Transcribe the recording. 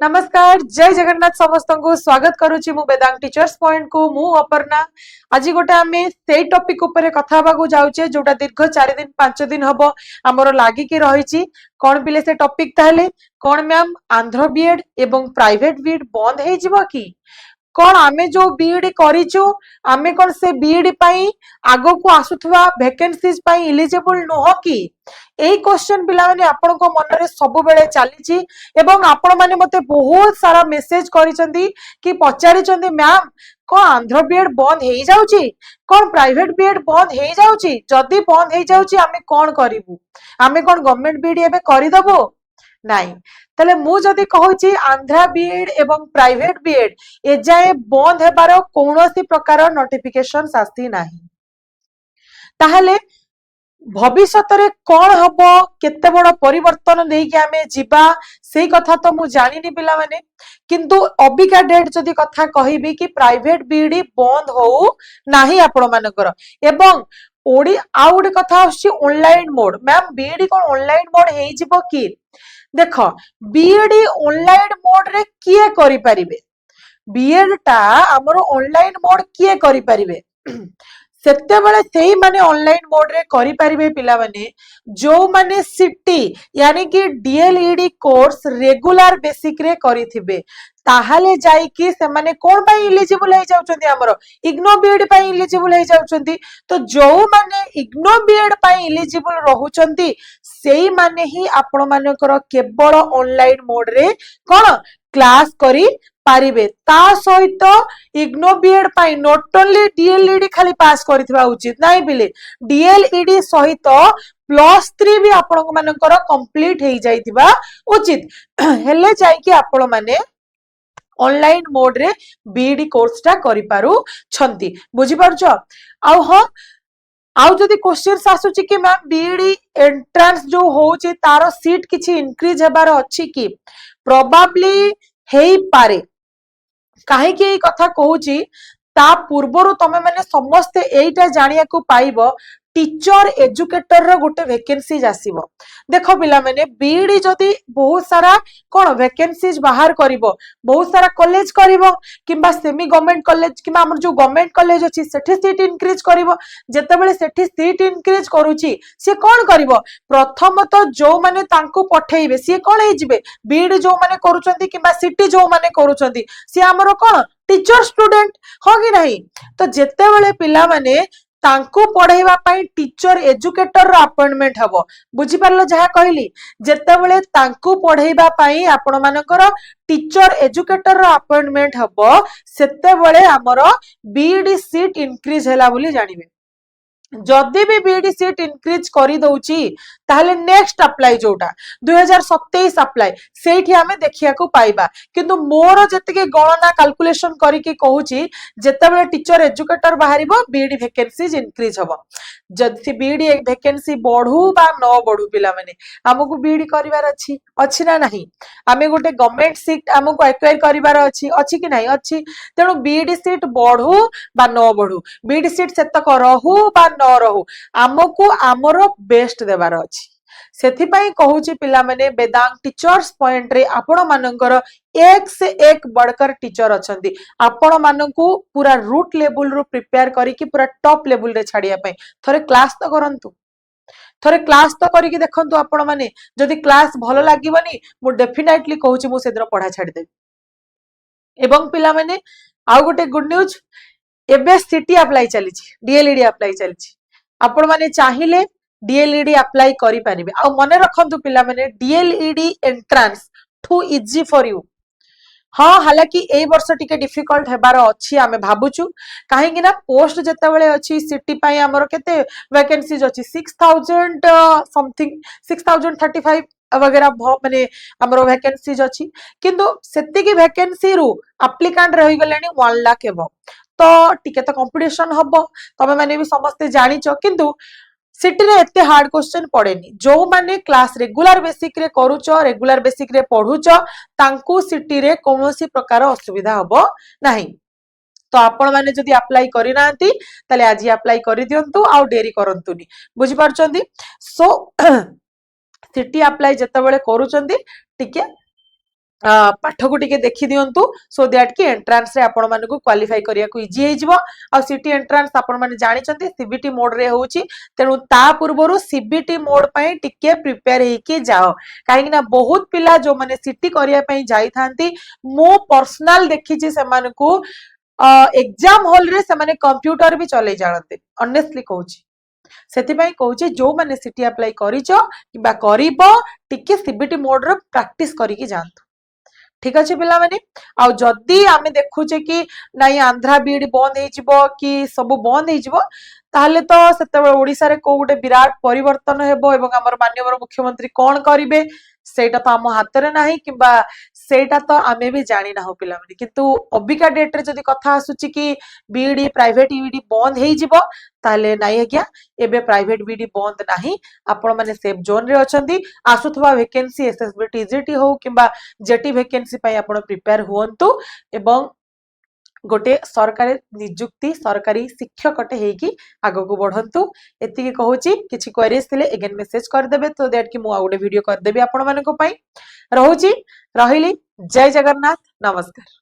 नमस्कार जय जगन्नाथ समस्त को स्वागत करुच्ची मु वेदांग टीचर्स पॉइंट को मु अपर्णा आज गोटे आम से टॉपिक ऊपर कथा जाऊे जोटा दीर्घ 4 दिन 5 दिन हम आमर लागिकी रही कौन पिले से टॉपिक ताहले कौन मैम आंध्र बीएड एवं प्राइवेट बीएड बंद हो जिवो कि कौन आमे जो बीएड करिचु आमे कौन से बीएड पाई आगो को आसुथवा वैकेंसीज पाई एलिजिबल नुह कि एई क्वेश्चन पिला माने आपन को मन रे सब बेले चलीची एवं आपण माने मते बहुत सारा मेसेज करिसंती कि पचारिचंती मैम कौन आंध्र बीएड बंद हो जाउची कौन प्राइवेट बीएड बंद हो जाउची जदी बंद हो जाउची आमे कौन करिवु आमे कौन गवर्नमेंट बीएड एबे करि दबो नहीं तले मु जदी कहूची आंध्र बीएड एवं प्राइवेट बीएड ए जाए बंद हेबार कौनसी प्रकार नोटिफिकेशन आसी नाही ताहले भविष्यत रे कौन हबो केते बड़ परिवर्तन देके आमे जिबा सेही कथा तो मु जानिनी पिला माने किंतु अबिका डेट जदी कथा कहिबी कि प्राइवेट बीएड बंद हो नाही आपण मानकर एवं ओडी आउड कथा आछि ऑनलाइन मोड मैम बीएड कोन ऑनलाइन मोड हेइ जिवो कि देख बीएड ऑनलाइन मोड रे किए करि परिबे बीएड टा हमर ऑनलाइन मोड किए करि परिबे सेते बेले सेही माने ऑनलाइन मोड रे करि परिबे पिला माने जो माने सिटी यानी कि डीएलईडी कोर्स रेगुलर बेसिक रे करिथिबे ताहाले जाई कि से माने कोन पई एलिजिबल हे जाउचंती हमरो इग्नो बीएड पई एलिजिबल हे जाउचंती तो जो माने इग्नो बीएड पई एलिजिबल रहउचंती सेही माने ही आपण मानकर केवल ऑनलाइन मोड रे कोन क्लास करी पारिबे ता सहित इग्नो बीएड पाई नॉट ओनली डीएलईडी खाली पास करिथबा उचित नाही बिले डीएलईडी सहित +3 भी आपण मानकर कंप्लीट हे जाइथिबा उचित हेले जाई कि आपण माने ऑनलाइन मोड रे बीडी कोर्स टा करि पारु छंती बुझी पारछ आउ ह आउ जदी क्वेश्चंस आसुची कि मैम बीडी एंट्रेंस जो होची तारो सीट किछि इंक्रीज हेबार अछि कि प्रोबेबली हेई पारे काहे कि कथा कहूची ता पूर्वरु तमे माने समस्त एइटा जानिया को पाइबो टीचर एजुकेटर रो गोटे वैकेंसीज आसीबो देखो पिला माने बीडी जदी बहुत सारा कोन वैकेंसीज बाहर करिवो बहुत सारा कॉलेज करिवो किबा सेमी गवर्नमेंट कॉलेज किबा हमर जो गवर्नमेंट कॉलेज अछि सेठी सीट इंक्रीज करिवो जते बेले सेठी सीट इंक्रीज करूची से कोन करिवो प्रथम तो जो माने तांको पठेइबे से कोन हे जिवे बीडी जो माने करूचंती किबा सिटी जो माने करूचंती से हमर कोन टीचर स्टूडेंट हो कि नहीं तो जते बेले पिला माने तांको पढ़ाइबा पाई टीचर एजुकेटर रो अपॉइंटमेंट हबो बुझी पारलो जहा कहली जते बेले तांको पढ़ाइबा पाई आपण मानकर टीचर एजुकेटर रो अपॉइंटमेंट हबो सेते बेले हमर बीडी सीट इंक्रीज हैला बोली जानिबे जदि भी बीडी सीट इंक्रीज करी दउची ताहले नेक्स्ट अप्लाई जोटा 2027 अप्लाई सेठी हमें देखिया को पाइबा किंतु मोर जतिके गणना कैलकुलेशन करी के कहूची जते बेले टीचर एजुकेटर बाहरिबो बीडी वैकेंसीज इंक्रीज हबो जदि बीडी एक वैकेंसी बढ़ू बा न बढ़ू पिला माने हमकु बीडी करिवार अछि ना नहीं आमे गोटे गवर्नमेंट सीट हमकु एक्वायर करिवार अछि कि नहीं अछि तेनु बीडी सीट बढ़ू बा न बढ़ू बीडी सीट सेतक रहू बा न रहू आमको आमर बेस्ट देवार अछि सेथि पई कहूची पिला माने वेदांग टीचर्स पॉइंट रे आपण मानकर एक से एक बढ़कर टीचर अछंती आपण मानकू पूरा रूट लेवल रो प्रिपेयर करी कि पूरा टॉप लेवल रे छाड़िया पई थरे क्लास तो करंतु थरे क्लास तो करी कि देखंतु आपण माने जदी क्लास भलो लागिबनी मु डेफिनेटली कहूची मु सेदर पढ़ा छाड़ी देबी एवं पिला माने आउ गोटे गुड न्यूज एबे सिटी अप्लाई चली डीएलईडी अप्लाई चली आपण माने चाहिले डीएलईडी अप्लाई करि परिबे आ मने रखंतु पिला माने DElEd entrance too easy for you हाँ हालांकि ए वर्ष टिके डिफिकल्ट हेबार अछि आमे भाबुचु काहे कि ना पोस्ट जते बेले अछि सिटी पई हमर केते वैकेंसीज अछि 6000 समथिंग 6035 वगैरह माने हमर वैकेंसीज अछि किंतु सेति की वैकेंसी रु एप्लीकेंट रहि गलेनी 1 लाख एबो तो टिके तो कंपटीशन हबो तमे माने भी समस्त जानिचो किंतु सिटी रे एते हार्ड क्वेश्चन पड़ेनी जो माने क्लास रेगुलर बेसिक रे करूचो रेगुलर बेसिक रे पढुचो तांकू सिटी रे कोनोसी प्रकार असुविधा हबो नाही तो आपण माने जदी अप्लाई करि नांती तले आज अप्लाई करि दियंतु आ डेरी करंतुनी बुझी पारचंदी सो सिटी अप्लाई जते बेले करूचंदी टिके पाठ को टिके देखि दियंतु सो दैट कि एंट्रांस रे आपण मानकु क्वालिफाई करिया को इजी हे जिवो आ सिटी एंट्रांस आपण माने जानि चंती सीबीटी मोड रे होउची तेनु ता पूर्वरु सीबीटी मोड पई टिके प्रिपेयर हे कि जाओ काहे ना बहुत पिला जो माने सिटी करिया पई जाई थांती मो पर्सनल देखि जे से मानकु एग्जाम हॉल रे से माने कंप्यूटर भी चले जानते ऑनेस्टली कहूची सेथिपाई कहूची जो माने सिटी अप्लाई करिचो किबा करिवो टिके सीबीटी मोड रो प्रैक्टिस करिकि जानतु ठीक अच्छे पिला माने आ जदी आमे देखुचे कि नाही आंध्रा बीड बंद हे जिवो कि सब बंद हे जिवो ताहले तो सेते ओडिसा रे को गुटे विराट परिवर्तन हेबो एवं हमर माननीय मुख्यमंत्री कोन करिवे सेटा तो हम हाथ रे नाही किबा सेटा तो आमे भी जानि ना हो पिला माने किंतु अबिका डेट रे जदी कथा आसुची कि बीडी प्राइवेट ईडी बंद हे जिवो ताहले नाही आज्ञा एबे प्राइवेट बीडी बंद नाही आपण माने सेफ जोन रे अछंती आसुथवा वैकेंसी एसएसबी टीजीटी हो किबा जेटी वैकेंसी पई आपण प्रिपेयर हुअंतु एवं गोटे सरकारी नियुक्ति सरकारी शिक्षकटे हेकी आगो को बढ़ंतु एतिके कहूची किछि क्वेरीज थिले अगेन मेसेज कर देबे तो दैट कि मु आ गोटे वीडियो कर देबी आपण मानको पई रहूची रहिली जय जगन्नाथ नमस्कार।